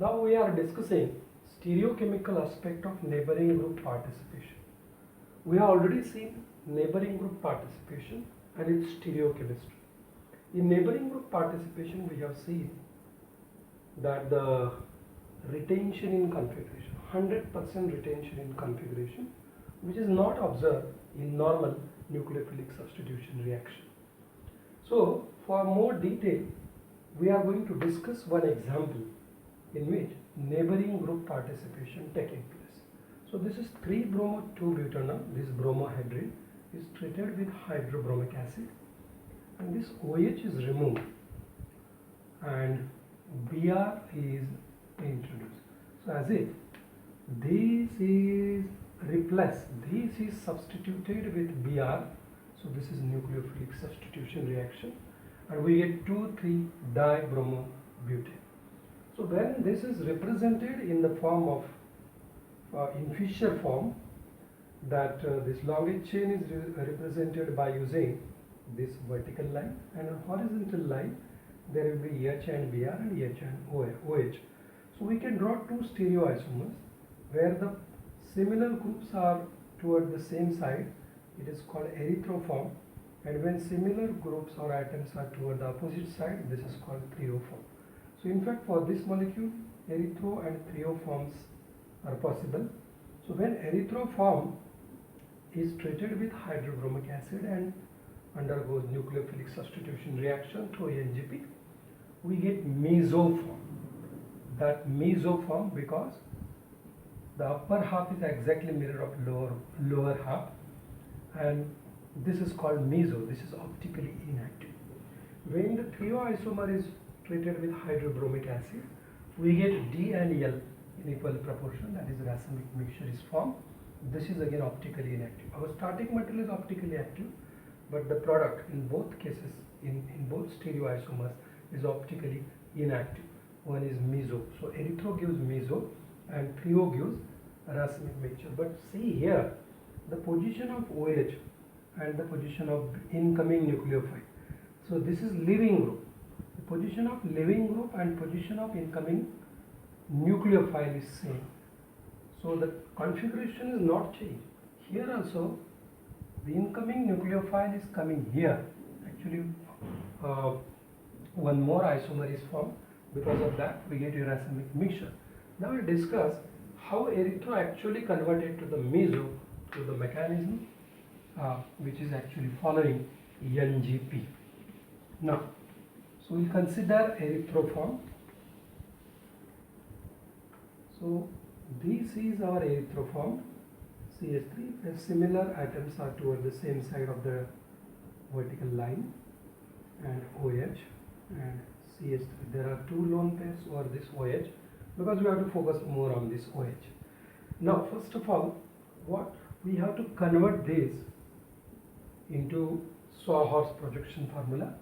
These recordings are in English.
Now we are discussing stereochemical aspect of neighboring group participation. We have already seen neighboring group participation and its stereochemistry. In neighboring group participation, we have seen that the retention in configuration, 100% retention in configuration, which is not observed in normal nucleophilic substitution reaction. So, for more detail, we are going to discuss one example in which neighboring group participation taking place. So, this is 3-bromo-2-butanol. This bromohydrin is treated with hydrobromic acid, and this OH is removed and Br is introduced. So, as if this is replaced, this is substituted with Br. So, this is nucleophilic substitution reaction, and we get 2,3-dibromobutane. So, when this is represented in the form of in Fischer form, that this longest chain is represented by using this vertical line, and on horizontal line there will be H and Br and H and OH. So, we can draw two stereoisomers where the similar groups are toward the same side. It is called erythro form, and when similar groups or atoms are toward the opposite side, this is called threo form. So, in fact, for this molecule, erythro and threo forms are possible. So, when erythro form is treated with hydrobromic acid and undergoes nucleophilic substitution reaction through NGP, we get meso form. That meso form because the upper half is exactly mirror of lower half, and this is called meso. This is optically inactive. When the threo isomer is treated with hydrobromic acid, we get D and L in equal proportion, that is racemic mixture is formed. This is again optically inactive. Our starting material is optically active, but the product in both cases, in both stereoisomers, is optically inactive. One is meso. So, erythro gives meso and threo gives racemic mixture. But see here, the position of OH and the position of incoming nucleophile. So, this is leaving group. The position of leaving group and position of incoming nucleophile is same. So, the configuration is not changed. Here also, the incoming nucleophile is coming here. Actually, one more isomer is formed. Because of that, we get a racemic mixture. Now, we will discuss how erythro actually converted to the meso through the mechanism which is actually following NGP. Now, so we consider erythro form. So, this is our erythro form, CH3, where similar atoms are toward the same side of the vertical line, and OH and CH3. There are two lone pairs over this OH because we have to focus more on this OH. Now, first of all, what we have to convert this into Sawhorse projection formula.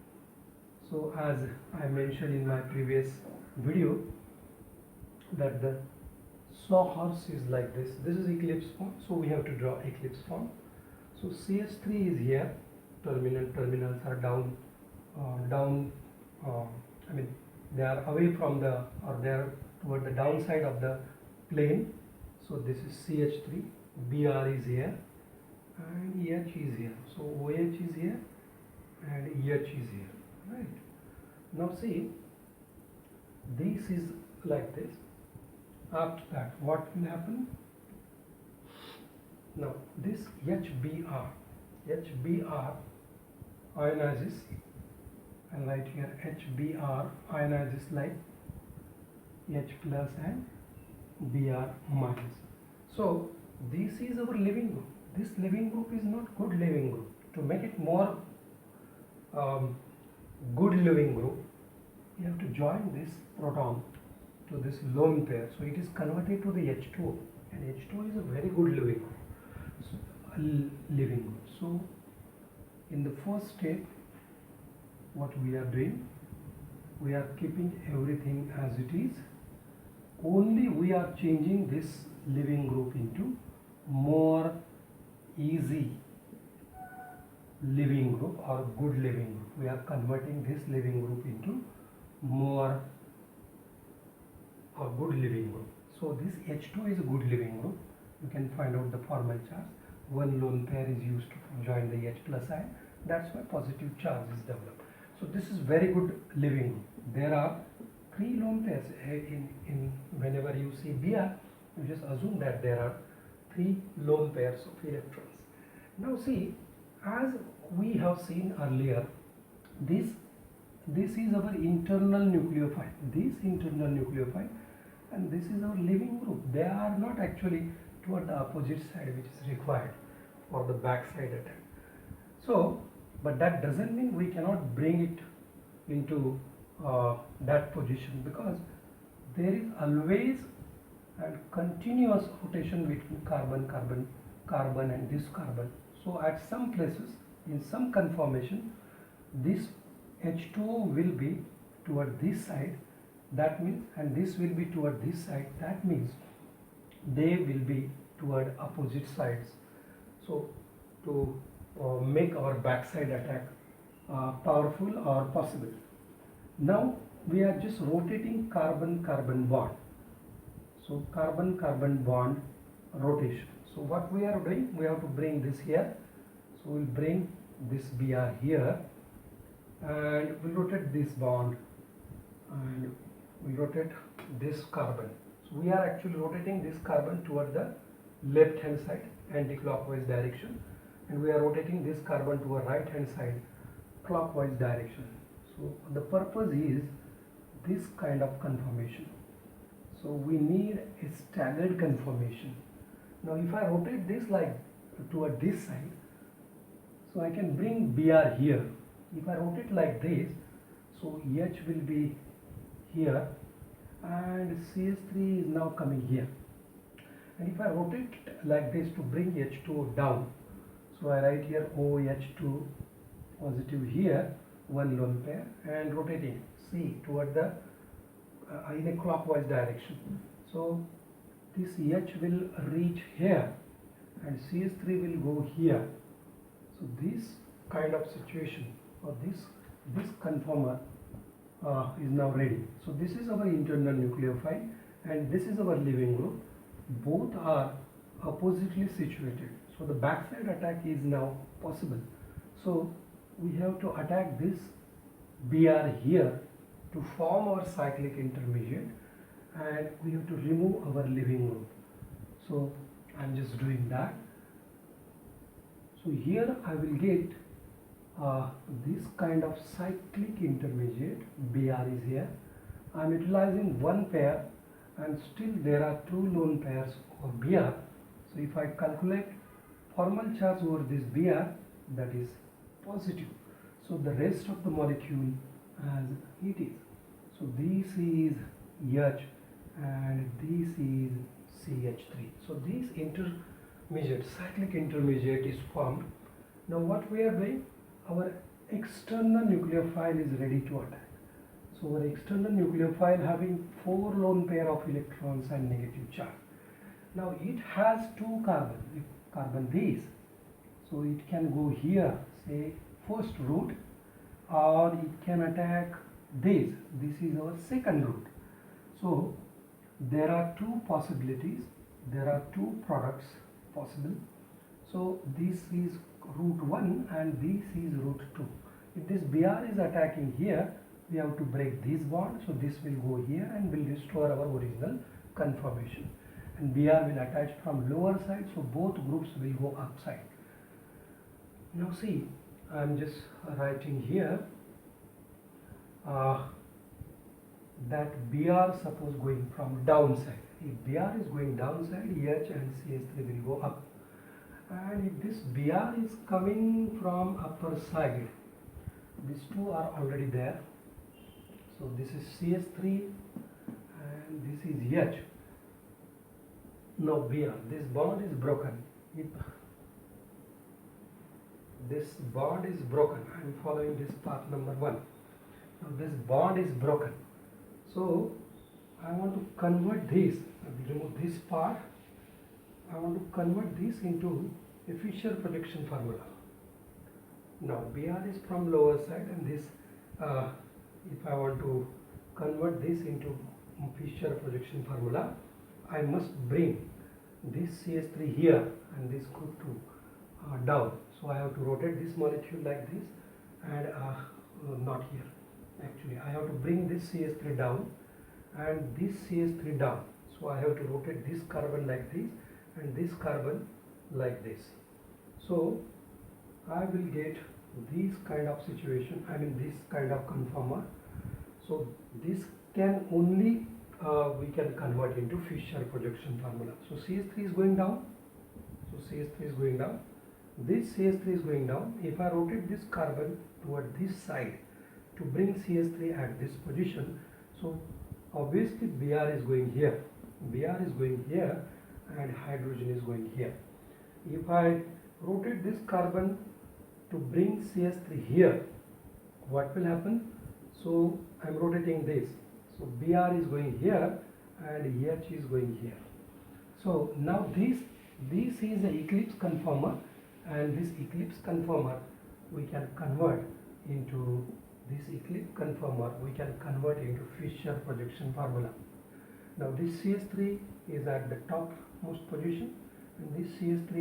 So, as I mentioned in my previous video, that the Sawhorse is like this. This is eclipse form, so we have to draw eclipse form. So, CH3 is here. Terminals are down. I mean, they are away from the, or they are toward the downside of the plane. So, this is CH3. Br is here, and H is here. So, OH is here, and H is here. Right. Now, see, this is like this. After that, what will happen? Now, this HBr ionizes, and right here HBr ionizes like H plus and Br minus. So, this is our leaving group. This leaving group is not good leaving group. To make it more good leaving group, you have to join this proton to this lone pair. So, it is converted to the H2O, and H2O is a very good leaving group. So, leaving group. So, in the first step, what we are doing, we are keeping everything as it is. Only we are changing this leaving group into more easy leaving group or good leaving group. We are converting this leaving group into more a good leaving group. So this H2 is a good leaving group. You can find out the formal charge. One lone pair is used to join the H plus ion. That's why positive charge is developed. So this is very good leaving group. There are 3 lone pairs in whenever you see Br, you just assume that there are 3 lone pairs of electrons. Now see, as we have seen earlier, this is our internal nucleophile. This internal nucleophile, and this is our leaving group. They are not actually toward the opposite side, which is required for the backside attack. So, but that doesn't mean we cannot bring it into that position, because there is always a continuous rotation between carbon and this carbon. So at some places, in some conformation, this H2O will be toward this side, that means, and this will be toward this side, that means they will be toward opposite sides. So to make our backside attack powerful or possible. Now we are just rotating carbon-carbon bond. So carbon-carbon bond rotation. So what we are doing, we have to bring this here. So we'll bring this Br here, and we'll rotate this bond, and we rotate this carbon. So we are actually rotating this carbon toward the left hand side, anti-clockwise direction, and we are rotating this carbon to a right hand side, clockwise direction. So the purpose is this kind of conformation. So we need a staggered conformation. Now if I rotate this like toward this side, so I can bring Br here. If I rotate like this, so H will be here and CH3 is now coming here. And if I rotate like this to bring H2O down, so I write here OH2 positive here, one lone pair, and rotating C toward the in a clockwise direction. So this H will reach here and CH3 will go here. So this kind of situation, or this conformer is now ready. So this is our internal nucleophile and this is our leaving group. Both are oppositely situated. So the backside attack is now possible. So we have to attack this Br here to form our cyclic intermediate, and we have to remove our leaving group. So I'm just doing that. So here I will get this kind of cyclic intermediate. Br is here. I'm utilizing one pair, and still there are 2 lone pairs of Br. So if I calculate formal charge over this Br, that is positive. So the rest of the molecule as it is. So this is H and this is CH3. So this intermediate, cyclic intermediate is formed. Now what we are doing, our external nucleophile is ready to attack. So our external nucleophile having 4 lone pair of electrons and negative charge. Now it has 2 carbon these. So it can go here, say first root, or it can attack this. This is our second root. So there are 2 possibilities. There are 2 products possible. So this is root 1 and this is root 2. If this Br is attacking here, we have to break this bond. So this will go here and will restore our original conformation. And Br will attach from lower side, so both groups will go upside. Now see, I am just writing here that Br suppose going from downside. If Br is going downside, H and CH3 will go up. And if this Br is coming from upper side, these 2 are already there. So this is CH3 and this is H. Now Br, this bond is broken. If this bond is broken, I am following this path number 1. Now this bond is broken. So I want to convert this, remove this part. I want to convert this into a Fisher projection formula. Now Br is from lower side, and this if I want to convert this into Fischer projection formula, I must bring this CH3 here and this group 2 down. So I have to rotate this molecule like this and not here. Actually, I have to bring this CH3 down and this CH3 down. So I have to rotate this carbon like this and this carbon like this. So I will get this kind of situation, this kind of conformer. So this can only we can convert into Fischer projection formula. So CH3 is going down. So CH3 is going down. This CH3 is going down. If I rotate this carbon toward this side to bring CH3 at this position, so obviously Br is going here. Br is going here and hydrogen is going here. If I rotate this carbon to bring CH3 here, what will happen? So I am rotating this. So Br is going here and H is going here. So now this is the eclipse conformer, and this eclipse conformer we can convert into Fischer projection formula. Now this CH3 is at the topmost position and this CH3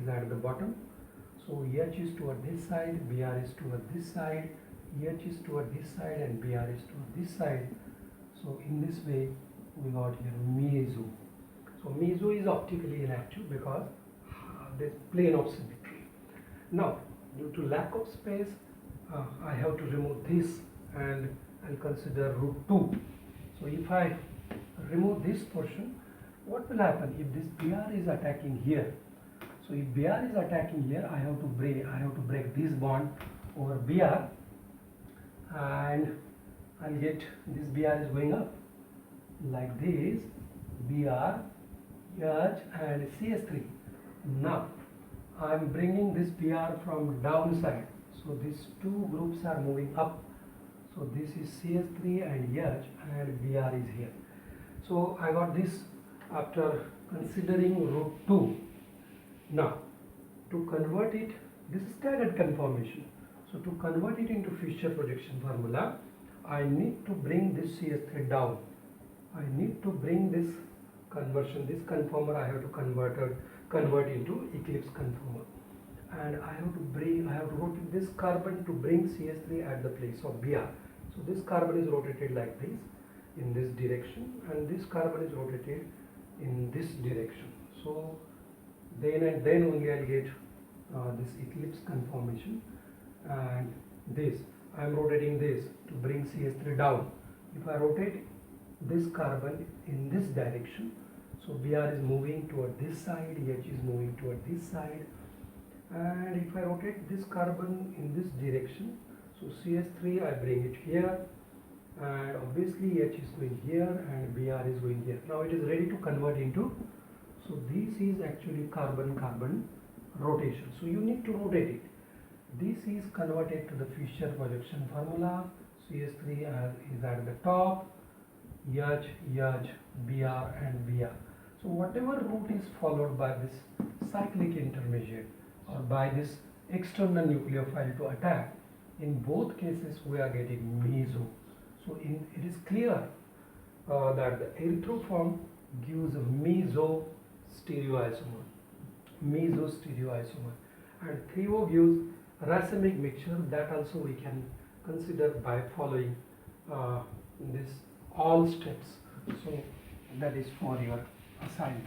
is at the bottom. So H is toward this side, Br is toward this side, H is toward this side and Br is toward this side. So in this way we got here meso. So meso is optically inactive because this plane of symmetry. Now due to lack of space I have to remove this and I'll consider root 2. So if I remove this portion, what will happen if this Br is attacking here? So if Br is attacking here, I have to break this bond over Br and I'll get this Br is going up like this, Br, H and CH3. Now I am bringing this Br from downside. So these two groups are moving up. So this is CH3 and H and Br is here. So I got this after considering root 2. Now to convert it, this is staggered conformation. So to convert it into Fischer projection formula, I need to bring this CH3 down. I need to bring this conformer I have to convert into eclipse conformer. And I have to rotate this carbon to bring CH3 at the place of Br. So this carbon is rotated like this in this direction and this carbon is rotated in this direction. So then only I'll get this eclipse conformation, and this I am rotating this to bring CH3 down. If I rotate this carbon in this direction, so Br is moving toward this side, H is moving toward this side, and if I rotate this carbon in this direction, so CH3 I bring it here and obviously H is going here and Br is going here. Now it is ready to convert into, so this is actually carbon-carbon rotation. So you need to rotate it. This is converted to the Fischer projection formula. CH3 is at the top, H, Br and Br. So whatever route is followed by this cyclic intermediate or by this external nucleophile to attack, in both cases we are getting meso. So it is clear that the erythro form gives a meso stereoisomer, and threo gives racemic mixture. That also we can consider by following this all steps. So that is for your assignment.